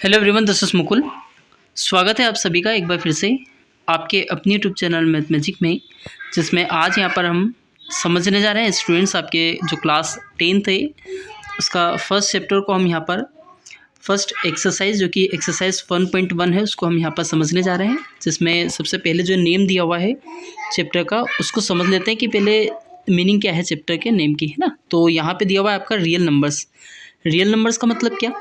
Hello everyone, this is Mukul. स्वागत है आप सभी का एक बार फिर से आपके अपने यूट्यूब चैनल मैथमेटिक में, जिसमें आज यहाँ पर हम समझने जा रहे हैं स्टूडेंट्स आपके जो क्लास 10th है उसका फर्स्ट चैप्टर को हम यहाँ पर फर्स्ट एक्सरसाइज जो कि एक्सरसाइज 1.1 है उसको हम यहाँ पर समझने जा रहे हैं। जिसमें सबसे पहले जो नेम दिया हुआ है चैप्टर का उसको समझ लेते हैं कि पहले मीनिंग क्या है चैप्टर के नेम की, है ना। तो यहाँ पर दिया हुआ है आपका रियल नंबर्स। रियल नंबर्स का मतलब क्या?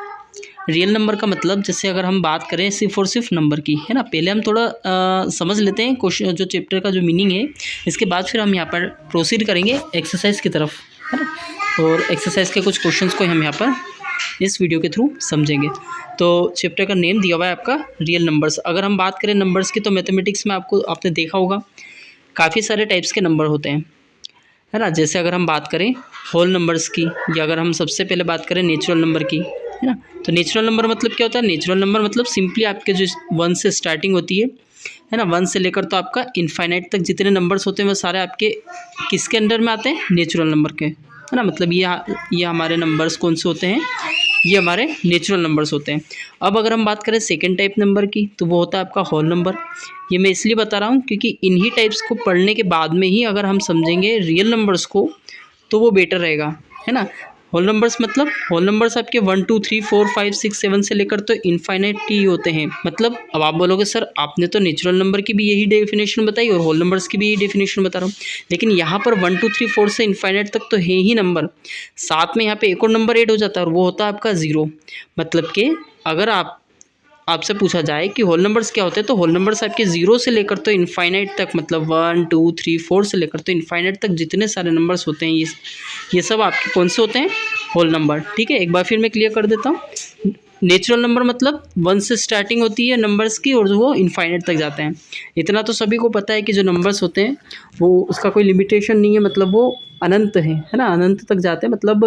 रियल नंबर का मतलब जैसे अगर हम बात करें सिर्फ और सिर्फ नंबर की, है ना। पहले हम थोड़ा समझ लेते हैं क्वेश्चन जो चैप्टर का जो मीनिंग है, इसके बाद फिर हम यहाँ पर प्रोसीड करेंगे एक्सरसाइज की तरफ, है ना। और एक्सरसाइज के कुछ क्वेश्चंस को हम यहाँ पर इस वीडियो के थ्रू समझेंगे। तो चैप्टर का नेम दिया हुआ है आपका रियल नंबर्स। अगर हम बात करें नंबर्स की तो मैथमेटिक्स में आपने देखा होगा काफ़ी सारे टाइप्स के नंबर होते हैं, है ना। जैसे अगर हम बात करें होल नंबर्स की, या अगर हम सबसे पहले बात करें नेचुरल नंबर की, है ना। तो नेचुरल नंबर मतलब क्या होता है? नेचुरल नंबर मतलब सिंपली आपके जो 1 से स्टार्टिंग होती है ना। 1 से लेकर तो आपका इनफाइनाइट तक जितने नंबर्स होते हैं वो सारे आपके किसके अंडर में आते हैं? नेचुरल नंबर के, है ना। मतलब ये हमारे नंबर्स कौन से होते हैं? ये हमारे नेचुरल नंबर्स होते हैं। अब अगर हम बात करें सेकेंड टाइप नंबर की तो वो होता है आपका होल नंबर। ये मैं इसलिए बता रहा हूँ क्योंकि इन्हीं टाइप्स को पढ़ने के बाद में ही अगर हम समझेंगे रियल नंबर्स को तो वो बेटर रहेगा, है ना। होल नंबर्स मतलब होल नंबर्स आपके 1 2 3 4 5 6 7 से लेकर तो इनफाइनाइट ही होते हैं। मतलब अब आप बोलोगे सर आपने तो नेचुरल नंबर की भी यही डेफिनेशन बताई और होल नंबर्स की भी यही डेफिनेशन बता रहा हूँ, लेकिन यहाँ पर 1 2 3 4 से इनफाइनाइट तक तो है ही नंबर, साथ में यहाँ पे एक और नंबर ऐड हो जाता है और वो होता है आपका ज़ीरो। मतलब कि अगर आपसे पूछा जाए कि होल नंबर्स क्या होते हैं तो होल नंबर्स आपके जीरो से लेकर तो इनफाइनाइट तक, मतलब 1 2 3 4 से लेकर तो इनफाइनाइट तक जितने सारे नंबर्स होते हैं ये सब आपके कौन से होते हैं? Whole number. ठीक है, एक बार फिर मैं क्लियर कर देता हूँ। नेचुरल नंबर मतलब 1 से स्टार्टिंग होती है नंबर्स की और वो इनफाइनाइट तक जाते हैं। इतना तो सभी को पता है कि जो नंबर्स होते हैं वो उसका कोई लिमिटेशन नहीं है, मतलब वो अनंत है ना। अनंत तक जाते हैं, मतलब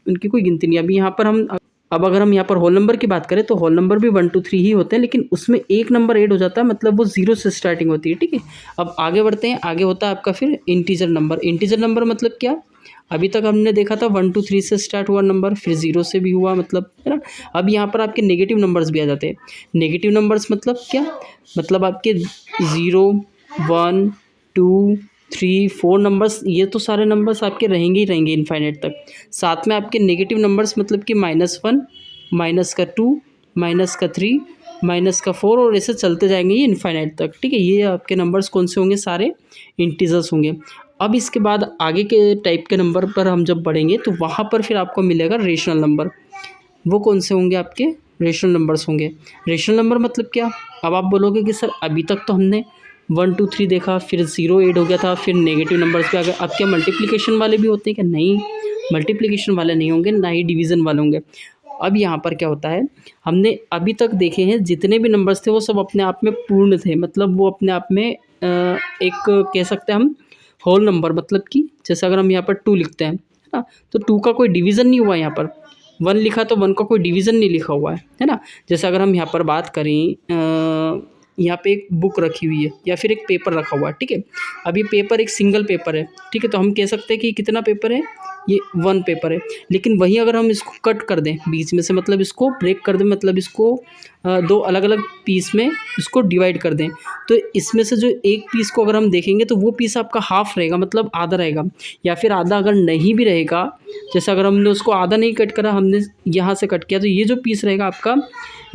उनकी कोई गिनती नहीं। अभी यहाँ पर अब अगर हम यहाँ पर होल नंबर की बात करें तो होल नंबर भी 1 2 3 ही होते हैं, लेकिन उसमें एक नंबर ऐड हो जाता है, मतलब वो जीरो से स्टार्टिंग होती है। ठीक है, अब आगे बढ़ते हैं। आगे होता है आपका फिर इंटीजर नंबर। इंटीजर नंबर मतलब क्या? अभी तक हमने देखा था 1 2 3 से स्टार्ट हुआ नंबर, फिर जीरो से भी हुआ, मतलब, है ना। अब यहाँ पर आपके नेगेटिव नंबर्स भी आ जाते हैं। नेगेटिव नंबर्स मतलब क्या? मतलब आपके 0 1 2 3 4 नंबर्स, ये तो सारे नंबर्स आपके रहेंगे ही रहेंगे इनफाइनाइट तक। साथ में आपके नेगेटिव नंबर्स मतलब कि -1 -2 -3 -4 और ऐसे चलते जाएंगे ये इनफाइनाइट तक। ठीक है, ये आपके नंबर्स कौन से होंगे? सारे इंटीजर्स होंगे। अब इसके बाद आगे के टाइप के नंबर पर हम जब बढ़ेंगे तो वहाँ पर फिर आपको मिलेगा रेशनल नंबर। वो कौन से होंगे? आपके रेशनल नंबर्स होंगे। रेशनल नंबर मतलब क्या? अब आप बोलोगे कि सर अभी तक तो हमने 1 2 3 देखा, फिर ज़ीरो ऐड हो गया था, फिर नेगेटिव नंबर्स पे आ गए। अब क्या मल्टीप्लिकेशन वाले भी होते हैं क्या? नहीं, मल्टीप्लिकेशन वाले नहीं होंगे, ना ही डिवीज़न वाले होंगे। अब यहाँ पर क्या होता है, हमने अभी तक देखे हैं जितने भी नंबर्स थे वो सब अपने आप में पूर्ण थे, मतलब वो अपने आप में एक कह सकते हैं हम होल नंबर। मतलब कि जैसे अगर हम यहाँ पर 2 लिखते हैं, है ना, तो 2 का कोई डिवीज़न नहीं हुआ। यहाँ पर 1 लिखा तो 1 का कोई डिवीज़न नहीं लिखा हुआ है ना। जैसे अगर हम यहाँ पर बात करें, यहाँ पे एक बुक रखी हुई है या फिर एक पेपर रखा हुआ है। ठीक है, अब ये पेपर एक सिंगल पेपर है। ठीक है, तो हम कह सकते हैं कि कितना पेपर है? ये 1 पेपर है। लेकिन वहीं अगर हम इसको कट कर दें बीच में से, मतलब इसको ब्रेक कर दें, मतलब इसको 2 अलग अलग पीस में इसको डिवाइड कर दें, तो इसमें से जो एक पीस को अगर हम देखेंगे तो वो पीस आपका हाफ रहेगा, मतलब आधा रहेगा। या फिर आधा अगर नहीं भी रहेगा, जैसे अगर हमने उसको आधा नहीं कट करा, हमने यहाँ से कट किया, तो ये जो पीस रहेगा आपका,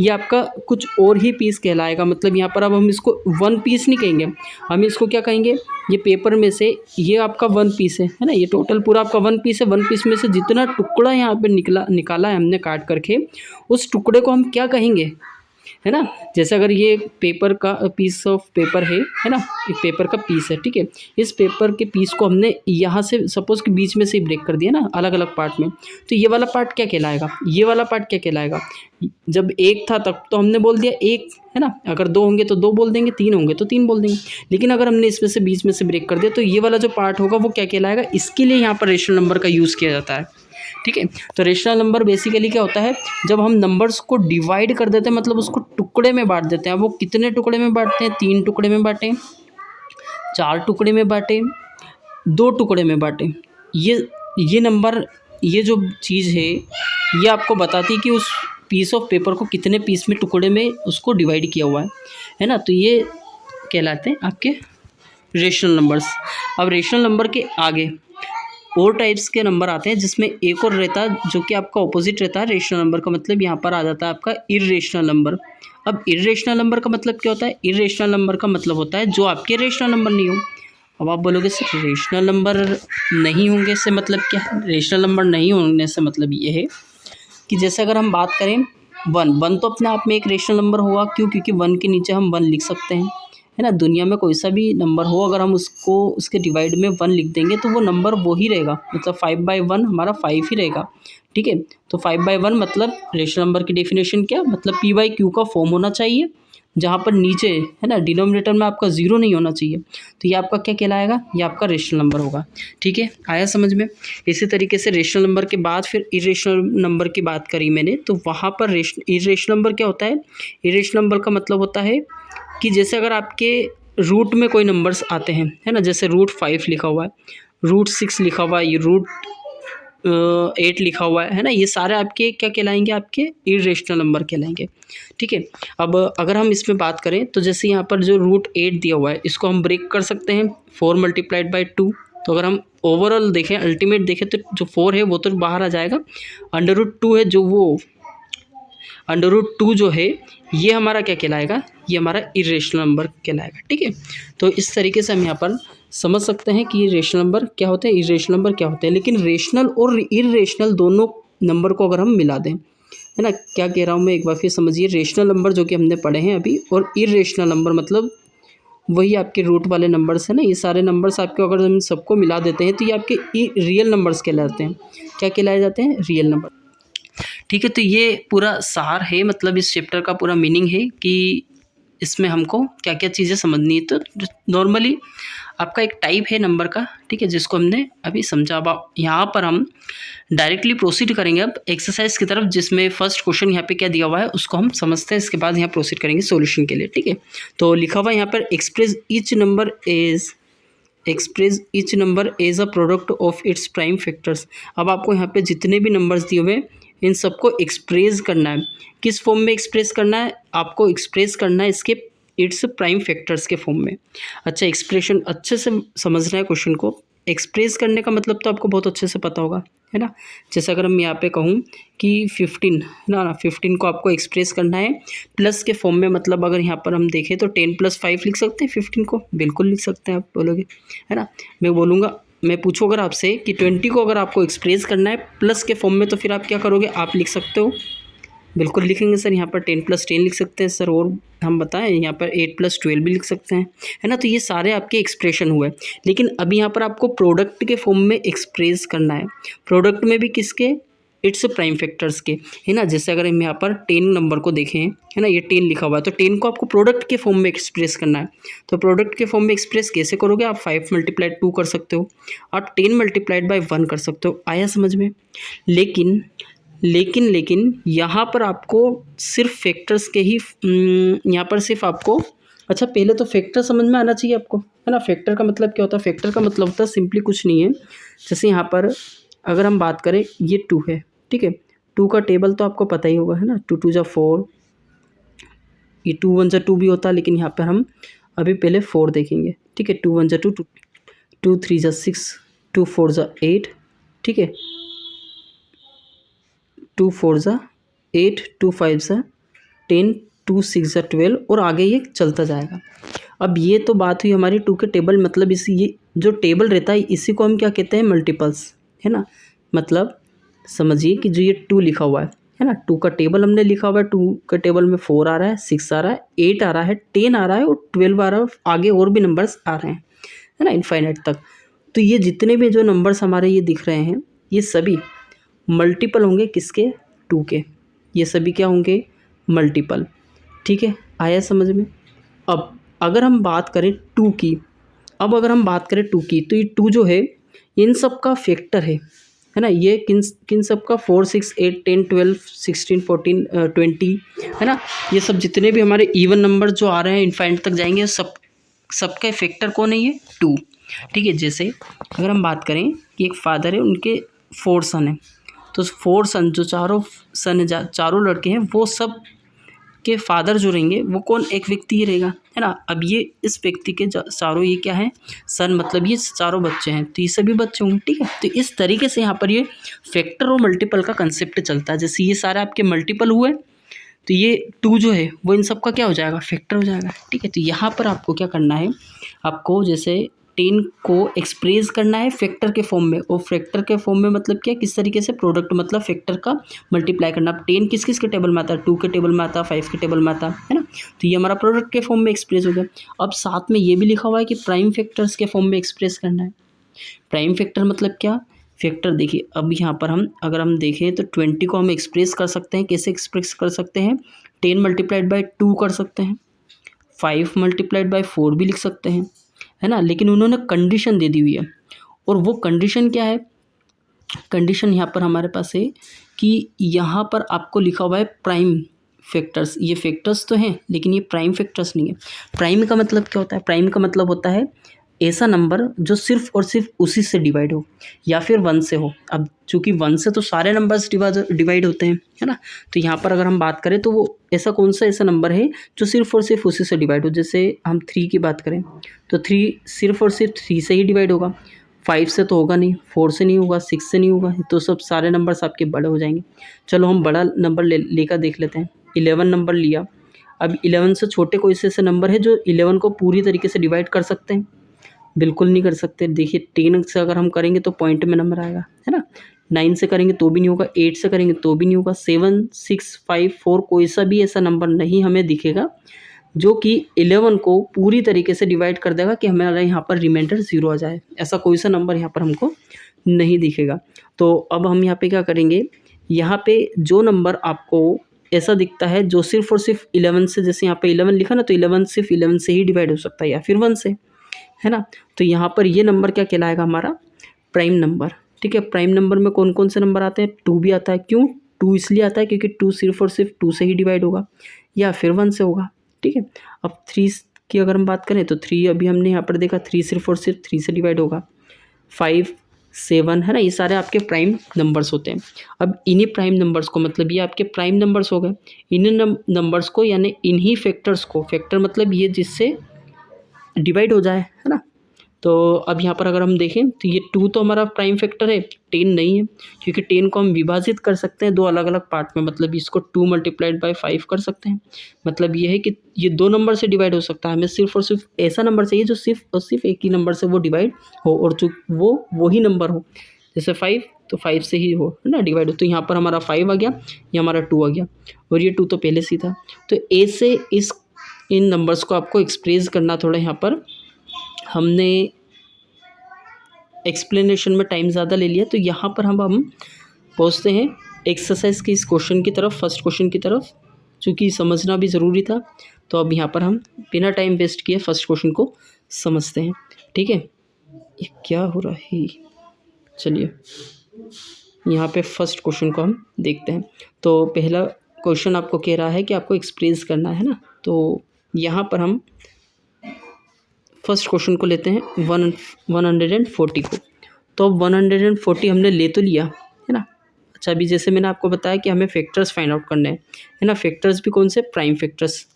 ये आपका कुछ और ही पीस कहलाएगा। मतलब यहाँ पर अब हम इसको 1 पीस नहीं कहेंगे, हम इसको क्या कहेंगे? ये पेपर में से ये आपका 1 पीस है ना। ये टोटल पूरा आपका 1 पीस है। 1 पीस में से जितना टुकड़ा यहाँ पे निकाला है हमने काट करके, उस टुकड़े को हम क्या कहेंगे? है ना। जैसे अगर ये पेपर का पीस ऑफ पेपर है ना, एक पेपर का पीस है। ठीक है, इस पेपर के पीस को हमने यहाँ से सपोज़ कि बीच में से ब्रेक कर दिया ना, अलग अलग पार्ट में, तो ये वाला पार्ट क्या कहलाएगा? ये वाला पार्ट क्या कहलाएगा? जब एक था तब तो हमने बोल दिया एक, है ना। अगर 2 होंगे तो 2 बोल देंगे, 3 होंगे तो 3 बोल देंगे। लेकिन अगर हमने इसमें से बीच में से ब्रेक कर दिया तो ये वाला जो पार्ट होगा वो क्या कहलाएगा? इसके लिए यहाँ पर रेशनल नंबर का यूज़ किया जाता है। ठीक है, तो रेशनल नंबर बेसिकली क्या होता है? जब हम नंबर्स को डिवाइड कर देते हैं, मतलब उसको टुकड़े में बांट देते हैं। वो कितने टुकड़े में बांटते हैं? 3 टुकड़े में बांटें, 4 टुकड़े में बांटें, 2 टुकड़े में बांटें। ये नंबर, ये जो चीज़ है ये आपको बताती है कि उस पीस ऑफ पेपर को कितने पीस में, टुकड़े में उसको डिवाइड किया हुआ है ना। तो ये कहलाते हैं आपके रेशनल नंबर्स। अब रेशनल नंबर के आगे और टाइप्स के नंबर आते हैं जिसमें एक और रहता है जो कि आपका ऑपोजिट रहता है रेशनल नंबर का, मतलब यहाँ पर आ जाता है आपका इर्रेशनल नंबर। अब इर्रेशनल नंबर का मतलब क्या होता है? इर्रेशनल नंबर का मतलब होता है जो आपके रेशनल नंबर नहीं हो। अब आप बोलोगे सर रेशनल नंबर नहीं होंगे से मतलब क्या है? रेशनल नंबर नहीं होने से मतलब ये है कि जैसे अगर हम बात करें वन तो अपने आप में एक रेशनल नंबर होगा। क्यों? क्योंकि वन के नीचे हम वन लिख सकते हैं, है ना। दुनिया में कोई सा भी नंबर हो, अगर हम उसको उसके डिवाइड में वन लिख देंगे तो वो नंबर वो ही रहेगा, मतलब 5/1 हमारा 5 ही रहेगा, ठीक है। तो 5/1 मतलब रेशनल नंबर की डेफिनेशन क्या? मतलब p/q का फॉर्म होना चाहिए जहाँ पर नीचे, है ना, डिनोमिनेटर में आपका जीरो नहीं होना चाहिए। तो ये आपका क्या कहलाएगा? ये आपका रेशनल नंबर होगा, ठीक है। आया समझ में? इसी तरीके से रेशनल नंबर के बाद फिर इरेशनल नंबर की बात करी मैंने, तो वहाँ पर इरेशनल नंबर क्या होता है? इरेशनल नंबर का मतलब होता है कि जैसे अगर आपके रूट में कोई नंबर्स आते हैं, है ना, जैसे √5 लिखा हुआ है, √6 लिखा हुआ है, ये √8 लिखा हुआ है ना, ये सारे आपके क्या कहलाएंगे? आपके इरेशनल नंबर कहलाएंगे, ठीक है। अब अगर हम इसमें बात करें तो जैसे यहाँ पर जो √8 दिया हुआ है इसको हम ब्रेक कर सकते हैं 4 × 2। तो अगर हम ओवरऑल देखें, अल्टीमेट देखें, तो जो 4 है वो तो बाहर आ जाएगा, √2 है जो वो √2 जो है ये हमारा क्या कहलाएगा? ये हमारा इरेशनल नंबर कहलाएगा, ठीक है। तो इस तरीके से हम यहाँ पर समझ सकते हैं कि ये रेशनल नंबर क्या होते हैं, इरेशनल नंबर क्या होते हैं। लेकिन रेशनल और इरेशनल दोनों नंबर को अगर हम मिला दें, है ना, क्या कह रहा हूँ मैं एक बार फिर समझिए। रेशनल नंबर जो कि हमने पढ़े हैं अभी, और इरेशनल नंबर मतलब वही आपके रूट वाले नंबर्स हैं ना, ये सारे नंबर्स आपके अगर हम सबको मिला देते हैं तो ये आपके रियल नंबर्स कहलाते हैं। क्या कहलाए जाते हैं? रियल नंबर, ठीक है। तो ये पूरा सार है, मतलब इस चैप्टर का पूरा मीनिंग है कि इसमें हमको क्या क्या चीज़ें समझनी है। तो नॉर्मली आपका एक टाइप है नंबर का, ठीक है, जिसको हमने अभी समझा। अब यहाँ पर हम डायरेक्टली प्रोसीड करेंगे अब एक्सरसाइज की तरफ, जिसमें फर्स्ट क्वेश्चन यहाँ पे क्या दिया हुआ है उसको हम समझते हैं, इसके बाद यहाँ प्रोसीड करेंगे सॉल्यूशन के लिए, ठीक है। तो लिखा हुआ है यहाँ पर express each number as a product of its prime factors. अब आपको यहाँ पे जितने भी नंबर्स दिए हुए इन सबको एक्सप्रेस करना है। किस फॉर्म में एक्सप्रेस करना है? आपको एक्सप्रेस करना है इसके इट्स प्राइम फैक्टर्स के फॉर्म में। अच्छा, एक्सप्रेशन अच्छे से समझना है क्वेश्चन को। एक्सप्रेस करने का मतलब तो आपको बहुत अच्छे से पता होगा, है ना। जैसे अगर हम यहाँ पे कहूँ कि 15, है ना, 15 को आपको एक्सप्रेस करना है प्लस के फॉर्म में, मतलब अगर यहाँ पर हम देखें तो 10 + 5 लिख सकते हैं 15 को, बिल्कुल लिख सकते हैं। आप बोलोगे, है ना, मैं पूछूँ अगर आपसे कि 20 को अगर आपको एक्सप्रेस करना है प्लस के फॉर्म में, तो फिर आप क्या करोगे? आप लिख सकते हो, बिल्कुल लिखेंगे सर। यहाँ पर 10 + 10 लिख सकते हैं सर, और हम बताएं यहाँ पर 8 + 12 भी लिख सकते हैं, है ना। तो ये सारे आपके एक्सप्रेशन हुए। लेकिन अभी यहाँ पर आपको प्रोडक्ट के फॉर्म में एक्सप्रेस करना है। प्रोडक्ट में भी किसके? इट्स प्राइम फैक्टर्स के, है ना। जैसे अगर हम यहाँ पर 10 नंबर को देखें, है ना, ये 10 लिखा हुआ है, तो 10 को आपको प्रोडक्ट के फॉर्म में एक्सप्रेस करना है। तो प्रोडक्ट के फॉर्म में एक्सप्रेस कैसे करोगे? आप 5 × 2 कर सकते हो, आप 10 × 1 कर सकते हो। आया समझ में? लेकिन यहाँ पर आपको सिर्फ फैक्टर्स के ही यहाँ पर सिर्फ आपको, अच्छा पहले तो फैक्टर समझ में आना चाहिए आपको, है ना। फैक्टर का मतलब क्या होता है? फैक्टर का मतलब होता है सिंपली कुछ नहीं है। जैसे यहाँ पर अगर हम बात करें, ये 2 है, ठीक है। 2 का टेबल तो आपको पता ही होगा, है ना। 2 × 2 = 4, ये 2 × 1 = 2 भी होता है, लेकिन यहाँ पर हम अभी पहले 4 देखेंगे, ठीक है। 2 × 1 = 2, 2 × 3 = 6, 2 × 4 = 8, ठीक है। 2 × 4 = 8, 2 × 5 = 10, 2 × 6 = 12, और आगे ये चलता जाएगा। अब ये तो बात हुई हमारी 2 के टेबल, मतलब इसी ये जो टेबल रहता है इसी को हम क्या कहते हैं? मल्टीपल्स, है ना। मतलब समझिए कि जो ये 2 लिखा हुआ है ना, 2 का टेबल हमने लिखा हुआ है, 2 के टेबल में 4 आ रहा है, 6 आ रहा है, 8 आ रहा है, 10 आ रहा है, और 12 आ रहा है, आगे और भी नंबर्स आ रहे हैं, है ना, इनफाइनाइट तक। तो ये जितने भी जो नंबर्स हमारे ये दिख रहे हैं, ये सभी मल्टीपल होंगे किसके? 2 के। ये सभी क्या होंगे? मल्टीपल, ठीक है। आया समझ में? अब अगर हम बात करें 2 की, तो ये 2 जो है इन सब का फैक्टर है ना। ये किन सब का? 4, 6, 8, 10, 12, 16, 14, 20, है ना। ये सब जितने भी हमारे इवन नंबर जो आ रहे हैं इनफाइनाइट तक जाएंगे, सबका फैक्टर कौन है? ये 2, ठीक है। जैसे अगर हम बात करें कि एक फादर है, उनके 4 सन हैं, तो तो 4 सन, जो चारों सन चारों लड़के हैं वो सब के फादर जो रहेंगे वो कौन, एक व्यक्ति ही रहेगा, है ना। अब ये इस व्यक्ति के चारों ये क्या है, सन, मतलब ये चारों बच्चे हैं, तो ये सभी बच्चे होंगे, ठीक है। तो इस तरीके से यहाँ पर ये फैक्टर और मल्टीपल का कंसेप्ट चलता है। जैसे ये सारे आपके मल्टीपल हुए तो ये 2 जो है वो इन सब का क्या हो जाएगा, फैक्टर हो जाएगा, ठीक है। तो यहाँ पर आपको क्या करना है, आपको जैसे 10 को एक्सप्रेस करना है फैक्टर के फॉर्म में, और फैक्टर के फॉर्म में मतलब क्या, किस तरीके से, प्रोडक्ट मतलब फैक्टर का मल्टीप्लाई करना। अब 10 किस किस के टेबल में आता है, 2 के टेबल में आता है, 5 के टेबल में आता है ना। तो ये हमारा प्रोडक्ट के फॉर्म में एक्सप्रेस हो गया। अब साथ में ये भी लिखा हुआ है कि प्राइम फैक्टर्स के फॉर्म में एक्सप्रेस करना है। प्राइम फैक्टर मतलब क्या, फैक्टर देखिए, अब यहाँ पर हम अगर हम देखें तो 20 को हम एक्सप्रेस कर सकते हैं, कैसे एक्सप्रेस कर सकते हैं, 10 मल्टीप्लाइड बाई 2 कर सकते हैं, 5 मल्टीप्लाइड बाई 4 भी लिख सकते हैं, है ना। लेकिन उन्होंने कंडीशन दे दी हुई है, और वो कंडीशन क्या है, कंडीशन यहाँ पर हमारे पास है कि यहाँ पर आपको लिखा हुआ है प्राइम फैक्टर्स। ये फैक्टर्स तो हैं लेकिन ये प्राइम फैक्टर्स नहीं है। प्राइम का मतलब क्या होता है, प्राइम का मतलब होता है ऐसा नंबर जो सिर्फ और सिर्फ उसी से डिवाइड हो, या फिर 1 से हो। अब चूंकि 1 से तो सारे नंबर्स डिवाइड होते हैं, है ना। तो यहाँ पर अगर हम बात करें तो वो ऐसा कौन सा ऐसा नंबर है जो सिर्फ और सिर्फ उसी से डिवाइड हो। जैसे हम 3 की बात करें तो 3 सिर्फ और सिर्फ 3 से ही डिवाइड होगा, 5 से तो होगा नहीं, 4 से नहीं होगा, 6 से नहीं होगा, तो सब सारे नंबर्स आपके बड़े हो जाएंगे। चलो हम बड़ा नंबर लेकर देख लेते हैं। 11 नंबर लिया। अब 11 से छोटे कोई से ऐसे नंबर है जो 11 को पूरी तरीके से डिवाइड कर सकते हैं, बिल्कुल नहीं कर सकते। देखिए 10 से अगर हम करेंगे तो पॉइंट में नंबर आएगा, है ना। 9 से करेंगे तो भी नहीं होगा, 8 से करेंगे तो भी नहीं होगा, 7, 6, 5, 4 कोई सा भी ऐसा नंबर नहीं हमें दिखेगा जो कि 11 को पूरी तरीके से डिवाइड कर देगा कि हमारा यहाँ पर रिमाइंडर 0 आ जाए। ऐसा कोई सा नंबर यहाँ पर हमको नहीं दिखेगा। तो अब हम यहाँ पे क्या करेंगे, यहाँ पे जो नंबर आपको ऐसा दिखता है जो सिर्फ और सिर्फ 11 से, जैसे यहाँ पे 11 लिखा ना, तो 11 सिर्फ 11 से ही डिवाइड हो सकता है या फिर 1 से, है ना। तो यहाँ पर ये नंबर क्या कहलाएगा, हमारा प्राइम नंबर, ठीक है। प्राइम नंबर में कौन कौन से नंबर आते हैं, 2 भी आता है। क्यों 2 इसलिए आता है क्योंकि 2 सिर्फ और सिर्फ 2 से ही डिवाइड होगा या फिर 1 से होगा, ठीक है। अब 3 की अगर हम बात करें तो 3 अभी हमने यहाँ पर देखा 3 सिर्फ और सिर्फ 3 से डिवाइड होगा, 5, 7, है ना। ये सारे आपके प्राइम नंबर्स होते हैं। अब इन्हीं प्राइम नंबर्स को, मतलब ये आपके प्राइम नंबर्स हो गए, इन्हीं नंबर्स को यानी इन्हीं फैक्टर्स को, फैक्टर मतलब ये जिससे डिवाइड हो जाए, है ना। तो अब यहाँ पर अगर हम देखें तो ये 2 तो हमारा प्राइम फैक्टर है, 10 नहीं है, क्योंकि 10 को हम विभाजित कर सकते हैं 2 अलग अलग पार्ट में। मतलब इसको 2 मल्टीप्लाइड बाई 5 कर सकते हैं। मतलब ये है कि ये 2 नंबर से डिवाइड हो सकता है। हमें सिर्फ और सिर्फ ऐसा नंबर चाहिए जो सिर्फ और सिर्फ एक ही नंबर से वो डिवाइड हो, और जो वो ही नंबर हो। जैसे 5 तो 5 से ही हो, है ना, डिवाइड हो। तो यहाँ पर हमारा 5 आ गया, ये हमारा 2 आ गया, और ये 2 तो पहले से ही था। तो ऐसे इन नंबर्स को आपको एक्सप्रेस करना, थोड़ा यहाँ पर हमने एक्सप्लेनेशन में टाइम ज़्यादा ले लिया। तो यहाँ पर हम पहुँचते हैं एक्सरसाइज के इस क्वेश्चन की तरफ, फर्स्ट क्वेश्चन की तरफ, चूँकि समझना भी ज़रूरी था। तो अब यहाँ पर हम बिना टाइम वेस्ट किए फर्स्ट क्वेश्चन को समझते हैं, ठीक है। ये क्या हो रहा है, चलिए यहाँ पे फर्स्ट क्वेश्चन को हम देखते हैं। तो पहला क्वेश्चन आपको कह रहा है कि आपको एक्सप्रेस करना है ना। तो यहाँ पर हम फर्स्ट क्वेश्चन को लेते हैं 140 को। तो अब 140 हमने ले तो लिया, है ना। अच्छा, अभी जैसे मैंने आपको बताया कि हमें फैक्टर्स फाइंड आउट करने हैं, है ना। फैक्टर्स भी कौन से, प्राइम फैक्टर्स।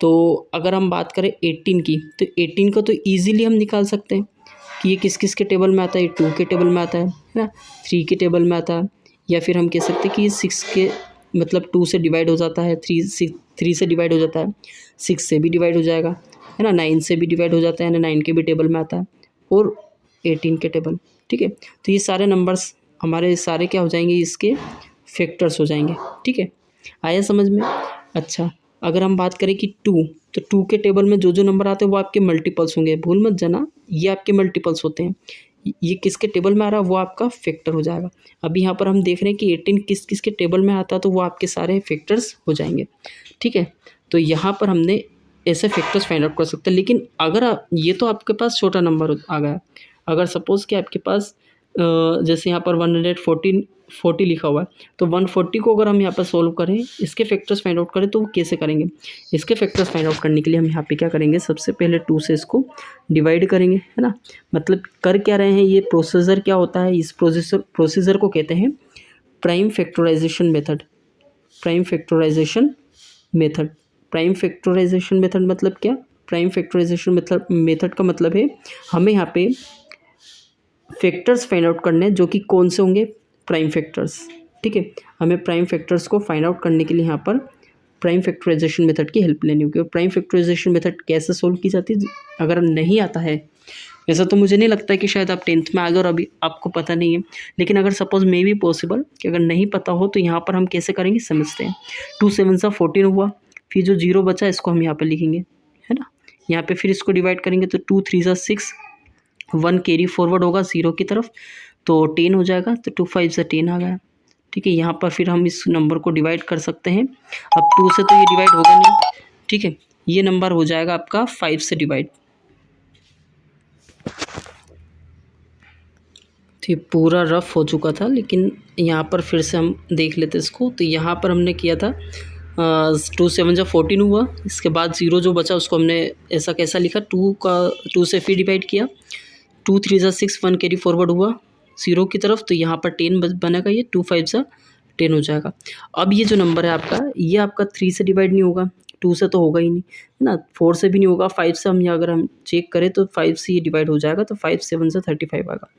तो अगर हम बात करें 18 की, तो 18 को तो ईजिली हम निकाल सकते हैं कि ये किस किस के टेबल में आता है। 2 के टेबल में आता है ना, 3 के टेबल में आता है, या फिर हम कह सकते हैं कि 6 के, मतलब 2 से डिवाइड हो जाता है, 3 से डिवाइड हो जाता है, 6 से भी डिवाइड हो जाएगा, है ना, 9 से भी डिवाइड हो जाता है, यानी 9 के भी टेबल में आता है, और 18 के टेबल, ठीक है। तो ये सारे नंबर्स हमारे सारे क्या हो जाएंगे, इसके फैक्टर्स हो जाएंगे, ठीक है। आया समझ में। अच्छा, अगर हम बात करें कि 2, तो 2 के टेबल में जो जो नंबर आते हैं वो आपके मल्टीपल्स होंगे, भूल मत जाना, ये आपके मल्टीपल्स होते हैं। ये किसके टेबल में आ रहा है वो आपका फैक्टर हो जाएगा। अभी यहाँ पर हम देख रहे हैं कि 18 किस किस के टेबल में आता है, तो वो आपके सारे फैक्टर्स हो जाएंगे, ठीक है। तो यहाँ पर हमने ऐसे फैक्टर्स फाइंड आउट कर सकते हैं। लेकिन अगर ये तो आपके पास छोटा नंबर आ गया, अगर सपोज़ कि आपके पास जैसे यहाँ पर 140 लिखा हुआ है, तो 140 को अगर हम यहाँ पर सोल्व करें, इसके फैक्टर्स फाइंड आउट करें, तो वो कैसे करेंगे। इसके फैक्टर्स फाइंड आउट करने के लिए हम यहाँ पे क्या करेंगे, सबसे पहले 2 से इसको डिवाइड करेंगे, है ना। मतलब कर क्या रहे हैं, ये प्रोसीजर क्या होता है, इस प्रोसीजर को कहते हैं prime factorization method. Prime factorization method, prime factorization method मतलब क्या? प्राइम फैक्टराइजेशन मेथड का मतलब है हमें यहाँ पे फैक्टर्स फाइंड आउट करने हैं जो कि कौन से होंगे? Prime factors. ठीक है, हमें प्राइम फैक्टर्स को फाइंड आउट करने के लिए यहाँ पर प्राइम फैक्टराइजेशन मेथड की हेल्प लेनी होगी। और प्राइम फैक्टराइजेशन मेथड कैसे सोल्व की जाती है? अगर नहीं आता है, ऐसा तो मुझे नहीं लगता है कि शायद आप 10th में आ गए और अभी आपको पता नहीं है, लेकिन अगर सपोज मे बी पॉसिबल कि अगर नहीं पता हो तो यहाँ पर हम कैसे करेंगे समझते हैं। 2 7 14 हुआ, फिर जो 0 बचा इसको हम यहाँ पर लिखेंगे, है ना। यहाँ पे फिर इसको डिवाइड करेंगे तो 2 3 6, 1 कैरी फॉरवर्ड होगा 0 की तरफ तो 10 हो जाएगा, तो 2 5 10 आ गया। ठीक है, यहाँ पर फिर हम इस नंबर को डिवाइड कर सकते हैं। अब 2 से तो ये डिवाइड होगा नहीं, ठीक है, ये नंबर हो जाएगा आपका 5 से डिवाइड। तो ये पूरा रफ हो चुका था, लेकिन यहाँ पर फिर से हम देख लेते इसको। तो यहाँ पर हमने किया था 2 7 14 हुआ, इसके बाद 0 जो बचा उसको हमने ऐसा कैसा लिखा, 2 से फिर डिवाइड किया, 2 3 6, 1 कैरी फॉरवर्ड हुआ 0 की तरफ, तो यहाँ पर 10 बनेगा, ये 2 5 10 हो जाएगा। अब ये जो नंबर है आपका, ये आपका 3 से डिवाइड नहीं होगा, 2 से तो होगा ही नहीं, है ना, 4 से भी नहीं होगा, 5 से हम अगर हम चेक करें तो 5 से ये डिवाइड हो जाएगा, तो 5 7 35 आएगा।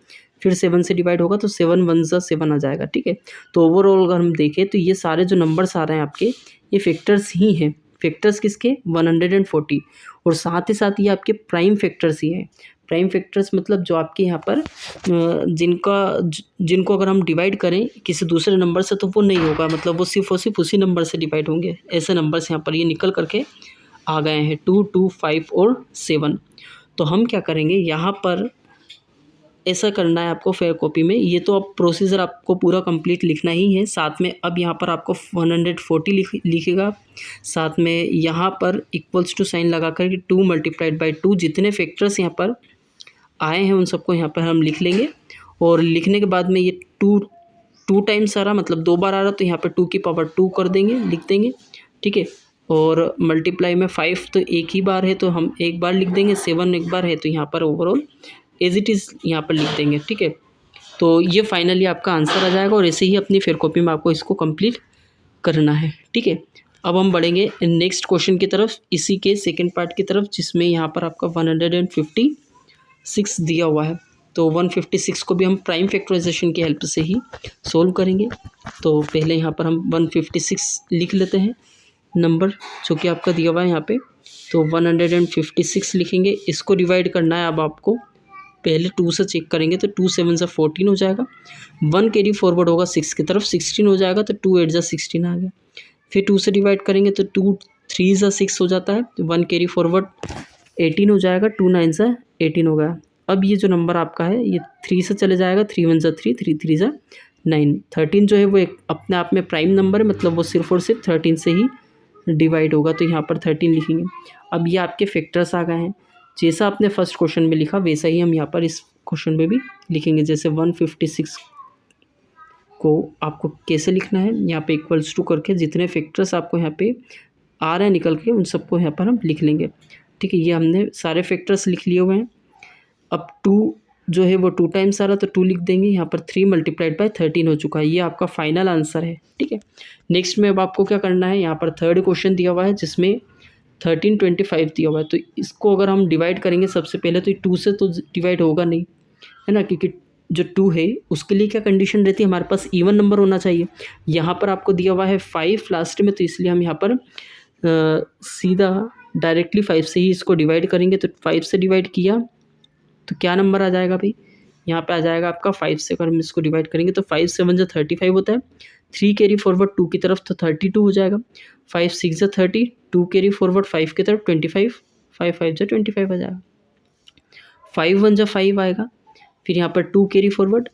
फिर 7 से डिवाइड होगा तो 7 1 7 आ जाएगा। ठीक है, तो ओवरऑल अगर हम देखें तो ये सारे जो नंबर्स आ रहे हैं आपके, ये फैक्टर्स ही हैं। फैक्टर्स किसके? 140, और साथ ही साथ ये आपके प्राइम फैक्टर्स ही हैं। प्राइम फैक्टर्स मतलब जो आपके यहाँ पर जिनको अगर हम डिवाइड करें किसी दूसरे नंबर से तो वो नहीं होगा, मतलब वो सिर्फ और सिर्फ उसी नंबर से डिवाइड होंगे। ऐसे नंबर्स यहाँ पर ये निकल करके आ गए हैं 2 2 5 और 7। तो हम क्या करेंगे, यहाँ पर ऐसा करना है आपको फेयर कॉपी में। ये तो अब प्रोसीजर आपको पूरा कंप्लीट लिखना ही है, साथ में अब यहाँ पर आपको 140 लिखेगा, साथ में यहाँ पर इक्वल्स टू साइन लगा कर 2 × 2 जितने फैक्टर्स यहाँ पर आए हैं उन सबको यहाँ पर हम लिख लेंगे। और लिखने के बाद में ये 2 टाइम्स आ रहा, मतलब 2 बार आ रहा, तो यहाँ पर 2 की पावर 2 कर देंगे, लिख देंगे। ठीक है, और मल्टीप्लाई में 5 तो एक ही बार है तो हम एक बार लिख देंगे, 7 एक बार है तो यहाँ पर ओवरऑल एज इट इज़ यहाँ पर लिख देंगे। ठीक है, तो ये फाइनली आपका आंसर आ जाएगा, और ऐसे ही अपनी फेयर कॉपी में आपको इसको कंप्लीट करना है। ठीक है, अब हम बढ़ेंगे नेक्स्ट क्वेश्चन की तरफ, इसी के सेकंड पार्ट की तरफ, जिसमें यहाँ पर आपका 156 दिया हुआ है। तो 156 को भी हम प्राइम फैक्टराइजेशन की हेल्प से ही सोल्व करेंगे। तो पहले यहाँ पर हम 156 लिख लेते हैं, नंबर जो कि आपका दिया हुआ है यहाँ पे। तो 156 लिखेंगे, इसको डिवाइड करना है। अब आपको पहले 2 से चेक करेंगे तो 2 7 14 हो जाएगा, 1 कैरी फॉरवर्ड होगा 6 की तरफ, 16 हो जाएगा, तो 2 8 16 आ गया। फिर 2 से डिवाइड करेंगे तो 2 3 6 हो जाता है, 1 कैरी फॉरवर्ड 18 हो जाएगा, 2 9 18 हो गया। अब ये जो नंबर आपका है ये 3 से चले जाएगा, 3 1 3, 3 3 9, 13 जो है वो एक अपने आप में प्राइम नंबर है, मतलब वो सिर्फ और सिर्फ 13 से ही डिवाइड होगा, तो यहाँ पर 13 लिखेंगे। अब ये आपके फैक्टर्स आ गए हैं, जैसा आपने फर्स्ट क्वेश्चन में लिखा वैसा ही हम यहाँ पर इस क्वेश्चन में भी लिखेंगे। जैसे 156 को आपको कैसे लिखना है, यहाँ पे इक्वल्स टू करके जितने फैक्टर्स आपको यहाँ पे आ रहे हैं निकल के उन सबको यहाँ पर हम लिख लेंगे। ठीक है, ये हमने सारे फैक्टर्स लिख लिए हुए हैं। अब 2 जो है वो 2 टाइम्स आ रहा, तो 2 लिख देंगे। यहाँ पर 3 × 13 हो चुका है, ये आपका फाइनल आंसर है। ठीक है, नेक्स्ट में अब आपको क्या करना है, यहाँ पर थर्ड क्वेश्चन दिया हुआ है जिसमें 13 25 दिया हुआ है। तो इसको अगर हम डिवाइड करेंगे सबसे पहले, तो 2 से तो डिवाइड होगा नहीं, है ना, क्योंकि जो 2 है उसके लिए क्या कंडीशन रहती है, हमारे पास इवन नंबर होना चाहिए। यहाँ पर आपको दिया हुआ है 5 लास्ट में, तो इसलिए हम यहाँ पर सीधा डायरेक्टली 5 से ही इसको डिवाइड करेंगे। तो 5 से डिवाइड किया तो क्या नंबर आ जाएगा भाई, यहाँ पे आ जाएगा आपका 5 से अगर हम इसको डिवाइड करेंगे तो 5 7 35 होता है, 3 कैरी फॉरवर्ड 2 की तरफ तो 32 हो जाएगा, 5 6 30, 2 कैरी फॉरवर्ड 5 की तरफ 25, 5 5 25 आ जाएगा, 5 1 5 आएगा। फिर यहाँ पर 2 कैरी फॉरवर्ड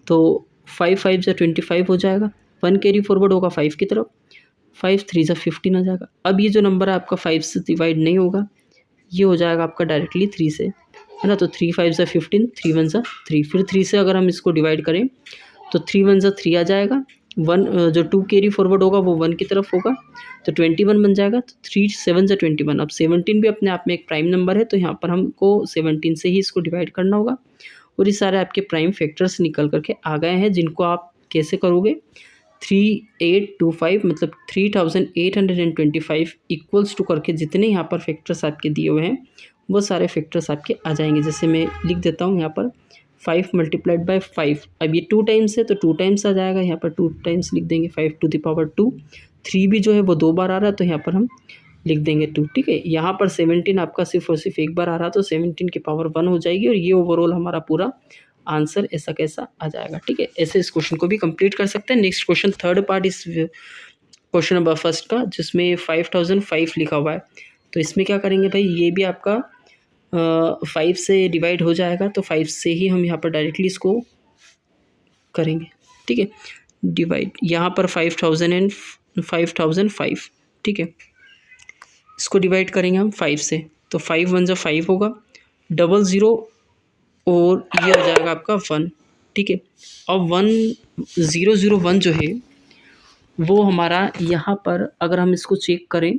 तो 5 5 25 हो जाएगा, 1 कैरी फॉरवर्ड होगा 5 की तरफ, 5 3 15 आ जाएगा। अब ये जो नंबर है आपका 5 से डिवाइड नहीं होगा, ये हो जाएगा आपका डायरेक्टली 3 से, है ना। तो 3 5 15, 3 1 3, फिर 3 से अगर हम इसको डिवाइड करें तो 3 1 3 आ जाएगा, 1 जो 2 कैरी फॉरवर्ड होगा वो 1 की तरफ होगा, तो 21 बन जाएगा। तो 3 7 21, अब 17 भी अपने आप में एक प्राइम नंबर है, तो यहाँ पर हमको 17 से ही इसको डिवाइड करना होगा। और ये सारे आपके प्राइम फैक्टर्स निकल करके आ गए हैं, जिनको आप कैसे करोगे, 3825 मतलब 3825 इक्वल्स टू करके जितने यहाँ पर फैक्टर्स आपके दिए हुए हैं वो सारे फैक्टर्स आपके आ जाएंगे। जैसे मैं लिख देता हूँ यहाँ पर 5 मल्टीप्लाइड बाई 5, अब ये 2 टाइम्स है तो 2 टाइम्स आ जाएगा, यहाँ पर 2 टाइम्स लिख देंगे 5 टू द पावर 2। 3 भी जो है वो 2 बार आ रहा है तो यहाँ पर हम लिख देंगे 2, ठीक है। यहाँ पर 17 आपका सिर्फ और सिर्फ एक बार आ रहा तो 17 की पावर 1 हो जाएगी और ये ओवरऑल हमारा पूरा आंसर ऐसा कैसा आ जाएगा, ठीक है। ऐसे इस क्वेश्चन को भी कंप्लीट कर सकते हैं। नेक्स्ट क्वेश्चन, थर्ड पार्ट इस क्वेश्चन नंबर फर्स्ट का, जिसमें 5005 लिखा हुआ है। तो इसमें क्या करेंगे भाई, ये भी आपका 5 से डिवाइड हो जाएगा तो 5 से ही हम यहाँ पर डायरेक्टली इसको करेंगे, ठीक है। डिवाइड यहाँ पर 5000 एंड 5005, ठीक है। इसको डिवाइड करेंगे हम 5 से तो 5 1 = 5 होगा, 00 और ये हो जाएगा आपका 1, ठीक है। अब 1001 जो है वो हमारा यहाँ पर अगर हम इसको चेक करें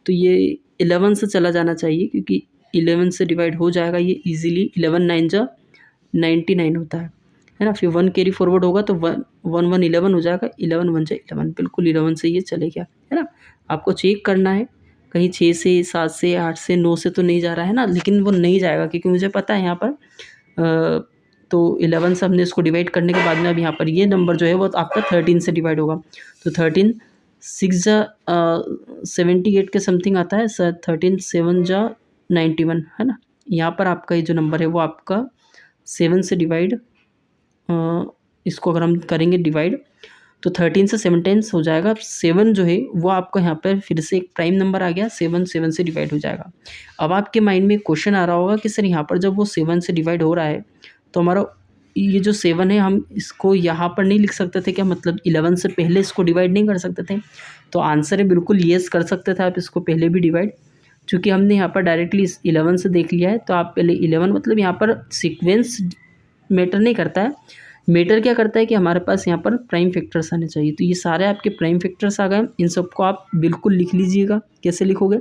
तो ये 11 से चला जाना चाहिए, क्योंकि 11 से डिवाइड हो जाएगा ये इजीली। 11 9 = 99 होता है ना। फिर 1 कैरी फॉरवर्ड होगा तो 1 1 11 हो जाएगा, 11 1 = 11, बिल्कुल 11 से ये चले गया, है ना। आपको चेक करना है कहीं 6 से 7 से 8 से 9 से तो नहीं जा रहा है ना, लेकिन वो नहीं जाएगा क्योंकि मुझे पता है यहाँ पर तो 11 से हमने इसको डिवाइड करने के बाद में अब यहाँ पर ये नंबर जो है वो आपका 13 से डिवाइड होगा। तो 13 6 = 78 के समथिंग आता है सर, 13 7 = 91, है ना। यहाँ पर आपका ये जो नंबर है वो आपका 7 से डिवाइड, इसको अगर हम करेंगे डिवाइड तो 13 से 7 टाइम्स हो जाएगा। 7 जो है वो आपका यहाँ पर फिर से एक प्राइम नंबर आ गया, 7 7 से डिवाइड हो जाएगा। अब आपके माइंड में क्वेश्चन आ रहा होगा कि सर यहाँ पर जब वो 7 से डिवाइड हो रहा है तो हमारा ये जो 7 है हम इसको यहाँ पर नहीं लिख सकते थे क्या, मतलब 11 से पहले इसको डिवाइड नहीं कर सकते थे? तो आंसर है बिल्कुल येस, कर सकते थे आप इसको पहले भी डिवाइड, चूँकि हमने यहाँ पर डायरेक्टली 11 से देख लिया है। तो आप पहले 11 मतलब यहाँ पर सीक्वेंस मैटर नहीं करता है, मैटर क्या करता है कि हमारे पास यहाँ पर प्राइम फैक्टर्स आने चाहिए। तो ये सारे आपके प्राइम फैक्टर्स आ गए, इन सबको आप बिल्कुल लिख लीजिएगा। कैसे लिखोगे,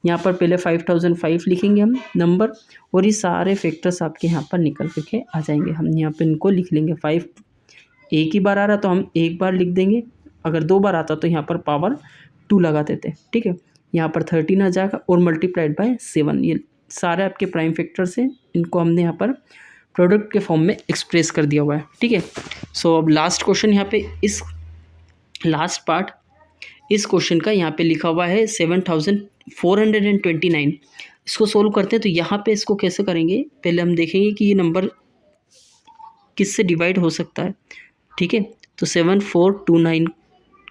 यहाँ पर पहले 5005 लिखेंगे हम नंबर, और ये सारे फैक्टर्स आपके यहाँ पर निकल के आ जाएंगे। हम यहाँ पे इनको लिख लेंगे। 5 एक ही बार आ रहा तो हम एक बार लिख देंगे, अगर 2 बार आता तो यहाँ पर पावर 2 लगा देते, ठीक है। यहाँ पर 13 आ जाएगा और मल्टीप्लाइड बाय 7, ये सारे आपके प्राइम फैक्टर्स हैं, इनको हमने यहाँ पर प्रोडक्ट के फॉर्म में एक्सप्रेस कर दिया हुआ है, ठीक है। सो अब लास्ट क्वेश्चन यहाँ पे, इस लास्ट पार्ट इस क्वेश्चन का यहाँ पे लिखा हुआ है 7429। इसको सोल्व करते हैं तो यहाँ पे इसको कैसे करेंगे, पहले हम देखेंगे कि ये नंबर किससे डिवाइड हो सकता है, ठीक है। तो 7429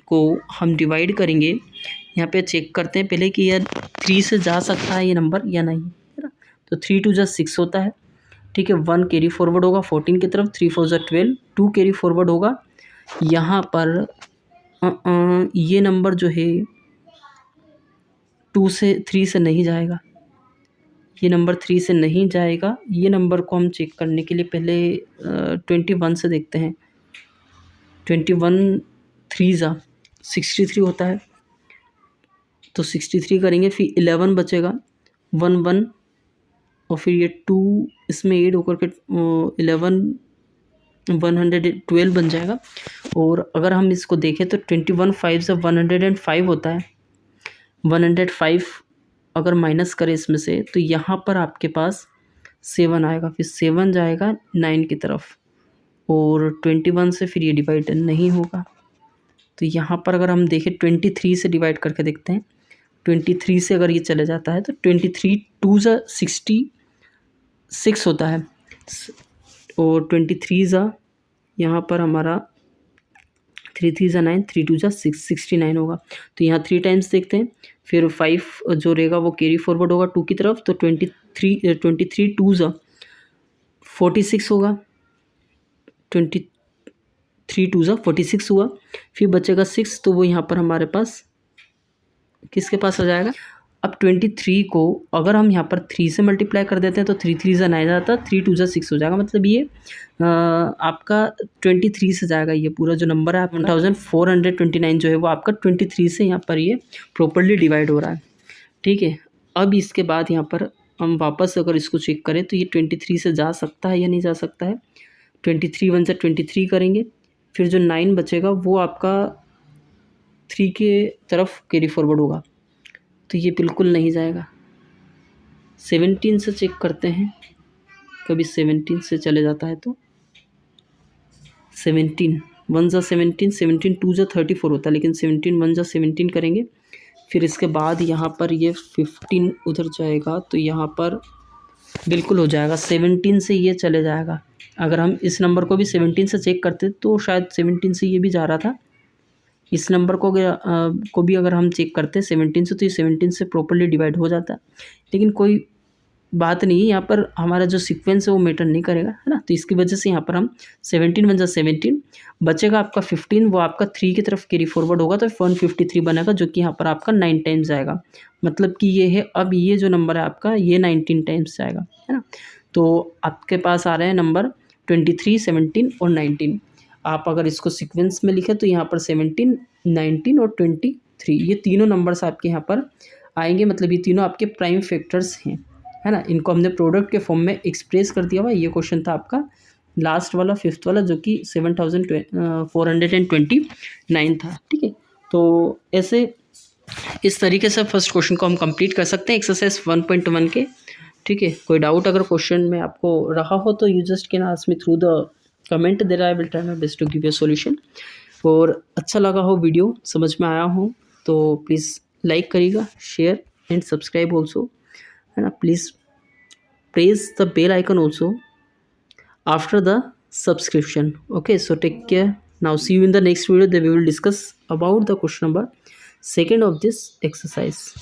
को हम डिवाइड करेंगे, यहाँ पे चेक करते हैं पहले कि यह 3 से जा सकता है ये नंबर या नहीं, है ना। तो 3 2 = 6 होता है, ठीक है। 1 कैरी फॉरवर्ड होगा 14 की तरफ, 3 4 = 12, 2 कैरी फॉरवर्ड होगा यहाँ पर ये नंबर जो है 2 से 3 से नहीं जाएगा, ये नंबर 3 से नहीं जाएगा। ये नंबर को हम चेक करने के लिए पहले 21 से देखते हैं। 21 3 = 63 होता है, तो 63 करेंगे, फिर 11 बचेगा, 1 1 और फिर ये 2 इसमें ऐड होकर के 11 112 बन जाएगा। और अगर हम इसको देखें तो 21 5 = 105 होता है। 105 अगर माइनस करें इसमें से तो यहाँ पर आपके पास 7 आएगा, फिर 7 जाएगा 9 की तरफ, और 21 से फिर ये डिवाइड नहीं होगा। तो यहाँ पर अगर हम देखें 23 से डिवाइड करके देखते हैं, 23 से अगर ये चले जाता है तो 23 2 = 66 होता है, और 23 यहाँ पर हमारा 3 3 = 9, 3 2 = 6, 69 होगा। तो यहाँ 3 टाइम्स देखते हैं, फिर 5 जो रहेगा वो कैरी फॉरवर्ड होगा 2 की तरफ, तो 23 2 = 46 होगा, 23 2 = 46 हुआ। फिर बचेगा 6, तो वो यहाँ पर हमारे पास किसके पास आ जाएगा। अब 23 को अगर हम यहाँ पर 3 से मल्टीप्लाई कर देते हैं तो 3 3 = 9 जाता, 3 2 = 6 हो जाएगा, मतलब ये आपका 23 से जाएगा। ये पूरा जो नंबर है 1429 जो है वो आपका 23 से यहाँ पर ये प्रॉपर्ली डिवाइड हो रहा है, ठीक है। अब इसके बाद यहाँ पर हम वापस अगर इसको चेक करें तो ये 23 से जा सकता है या नहीं जा सकता है। 23 1 = 23 करेंगे, फिर जो 9 बचेगा वो आपका 3 के तरफ कैरी फॉरवर्ड होगा, तो ये बिल्कुल नहीं जाएगा। 17 से चेक करते हैं, कभी 17 से चले जाता है तो 17 1 जा 17, 17 2 जा 34 होता है, लेकिन 17 1 जा 17 करेंगे। फिर इसके बाद यहाँ पर ये 15 उधर जाएगा, तो यहाँ पर बिल्कुल हो जाएगा। 17 से ये चले जाएगा। अगर हम इस नंबर को भी 17 से चेक करते तो शायद 17 से ये भी जा रहा था। इस नंबर को भी अगर हम चेक करते 17 से, तो ये 17 से प्रॉपर्ली डिवाइड हो जाता, लेकिन कोई बात नहीं है, यहाँ पर हमारा जो सीक्वेंस है वो मैटर नहीं करेगा, है ना। तो इसकी वजह से यहाँ पर हम 17 बन जा 17 बचेगा आपका 15, वो आपका 3 की तरफ कैरी फॉरवर्ड होगा, तो 153 बनेगा, जो कि यहाँ पर आपका 9 टाइम्स आएगा। मतलब कि ये है, अब ये जो नंबर है आपका ये 19 टाइम्स आएगा, है ना। तो आपके पास आ रहे हैं नंबर 23, 17 और 19। आप अगर इसको सीक्वेंस में लिखें तो यहाँ पर 17, 19 और 23 ये तीनों नंबर्स आपके यहाँ पर आएंगे। मतलब ये तीनों आपके प्राइम फैक्टर्स हैं, है ना। इनको हमने प्रोडक्ट के फॉर्म में एक्सप्रेस कर दिया हुआ। ये क्वेश्चन था आपका लास्ट वाला 5th वाला, जो कि 7429 था, ठीक है। तो ऐसे इस तरीके से फर्स्ट क्वेश्चन को हम कंप्लीट कर सकते हैं एक्सरसाइज 1.1 के, ठीक है। कोई डाउट अगर क्वेश्चन में आपको रहा हो तो you just can ask me through the comment, there I will try my best to give you solution. और अच्छा लगा हो वीडियो, समझ में आया हो तो प्लीज़ लाइक करिएगा, शेयर एंड सब्सक्राइब ऑल्सो, है ना। Please press the bell icon also after the subscription. Okay, so take care. Now see you in the next video that we will discuss about the question number 2 of this exercise.